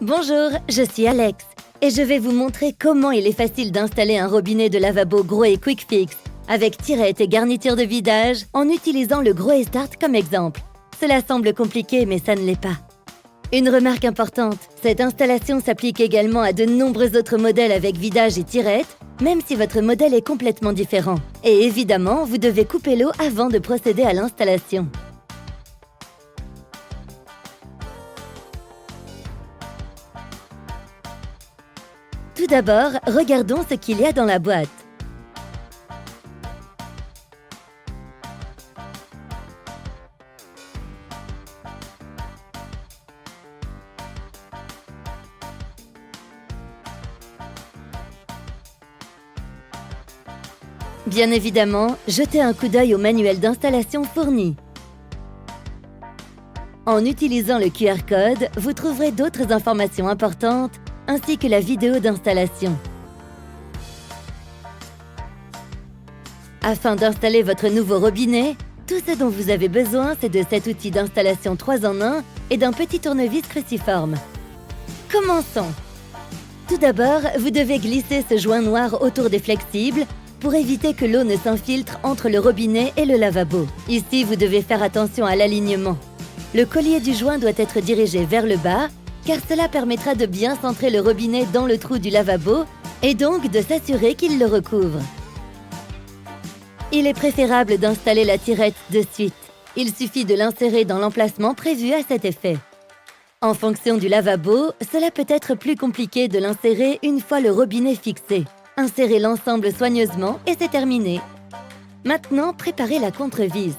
Bonjour, je suis Alex et je vais vous montrer comment il est facile d'installer un robinet de lavabo Grohe Quick Fix avec tirette et garniture de vidage en utilisant le Grohe Start comme exemple. Cela semble compliqué mais ça ne l'est pas. Une remarque importante, cette installation s'applique également à de nombreux autres modèles avec vidage et tirette, même si votre modèle est complètement différent. Et évidemment, vous devez couper l'eau avant de procéder à l'installation. Tout d'abord, regardons ce qu'il y a dans la boîte. Bien évidemment, jetez un coup d'œil au manuel d'installation fourni. En utilisant le QR code, vous trouverez d'autres informations importantes ainsi que la vidéo d'installation. Afin d'installer votre nouveau robinet, tout ce dont vous avez besoin, c'est de cet outil d'installation 3 en 1 et d'un petit tournevis cruciforme. Commençons! Tout d'abord, vous devez glisser ce joint noir autour des flexibles pour éviter que l'eau ne s'infiltre entre le robinet et le lavabo. Ici, vous devez faire attention à l'alignement. Le collier du joint doit être dirigé vers le bas, car cela permettra de bien centrer le robinet dans le trou du lavabo et donc de s'assurer qu'il le recouvre. Il est préférable d'installer la tirette de suite. Il suffit de l'insérer dans l'emplacement prévu à cet effet. En fonction du lavabo, cela peut être plus compliqué de l'insérer une fois le robinet fixé. Insérez l'ensemble soigneusement et c'est terminé. Maintenant, préparez la contre-vis.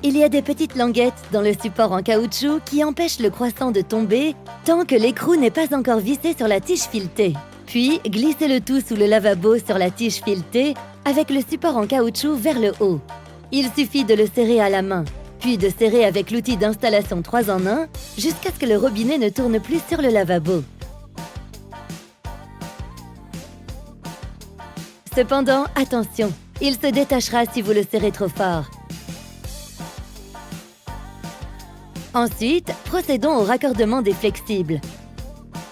Il y a des petites languettes dans le support en caoutchouc qui empêchent le croissant de tomber tant que l'écrou n'est pas encore vissé sur la tige filetée. Puis, glissez le tout sous le lavabo sur la tige filetée avec le support en caoutchouc vers le haut. Il suffit de le serrer à la main, puis de serrer avec l'outil d'installation 3 en 1 jusqu'à ce que le robinet ne tourne plus sur le lavabo. Cependant, attention, il se détachera si vous le serrez trop fort. Ensuite, procédons au raccordement des flexibles.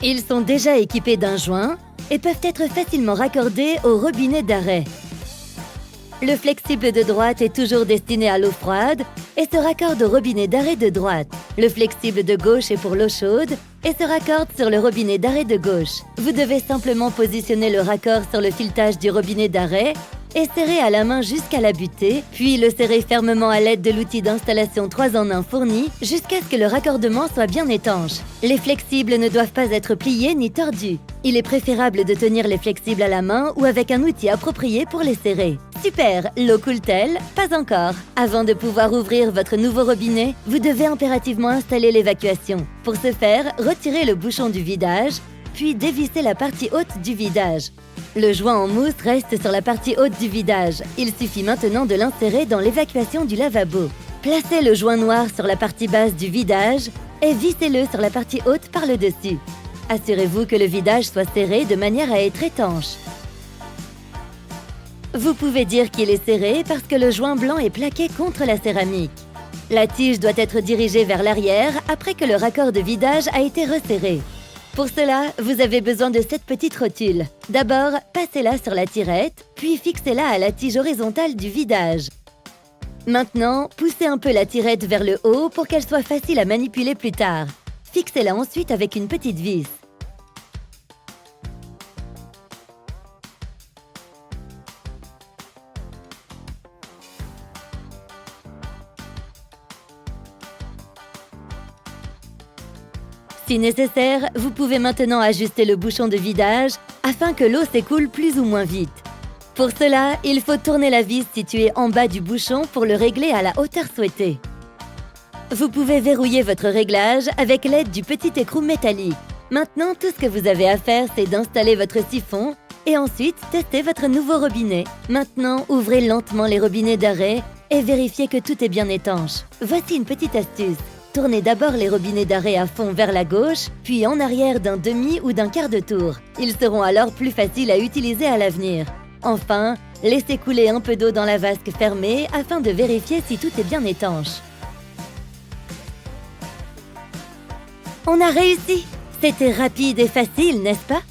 Ils sont déjà équipés d'un joint et peuvent être facilement raccordés au robinet d'arrêt. Le flexible de droite est toujours destiné à l'eau froide et se raccorde au robinet d'arrêt de droite. Le flexible de gauche est pour l'eau chaude et se raccorde sur le robinet d'arrêt de gauche. Vous devez simplement positionner le raccord sur le filetage du robinet d'arrêt et serrer à la main jusqu'à la butée, puis le serrer fermement à l'aide de l'outil d'installation 3 en 1 fourni jusqu'à ce que le raccordement soit bien étanche. Les flexibles ne doivent pas être pliés ni tordus. Il est préférable de tenir les flexibles à la main ou avec un outil approprié pour les serrer. Super! L'eau coule-t-elle? Pas encore. Avant de pouvoir ouvrir votre nouveau robinet, vous devez impérativement installer l'évacuation. Pour ce faire, retirez le bouchon du vidage, puis dévissez la partie haute du vidage. Le joint en mousse reste sur la partie haute du vidage. Il suffit maintenant de l'insérer dans l'évacuation du lavabo. Placez le joint noir sur la partie basse du vidage et vissez-le sur la partie haute par le dessus. Assurez-vous que le vidage soit serré de manière à être étanche. Vous pouvez dire qu'il est serré parce que le joint blanc est plaqué contre la céramique. La tige doit être dirigée vers l'arrière après que le raccord de vidage a été resserré. Pour cela, vous avez besoin de cette petite rotule. D'abord, passez-la sur la tirette, puis fixez-la à la tige horizontale du vidage. Maintenant, poussez un peu la tirette vers le haut pour qu'elle soit facile à manipuler plus tard. Fixez-la ensuite avec une petite vis. Si nécessaire, vous pouvez maintenant ajuster le bouchon de vidage afin que l'eau s'écoule plus ou moins vite. Pour cela, il faut tourner la vis située en bas du bouchon pour le régler à la hauteur souhaitée. Vous pouvez verrouiller votre réglage avec l'aide du petit écrou métallique. Maintenant, tout ce que vous avez à faire, c'est d'installer votre siphon et ensuite tester votre nouveau robinet. Maintenant, ouvrez lentement les robinets d'arrêt et vérifiez que tout est bien étanche. Voici une petite astuce. Tournez d'abord les robinets d'arrêt à fond vers la gauche, puis en arrière d'un demi ou d'un quart de tour. Ils seront alors plus faciles à utiliser à l'avenir. Enfin, laissez couler un peu d'eau dans la vasque fermée afin de vérifier si tout est bien étanche. On a réussi! C'était rapide et facile, n'est-ce pas?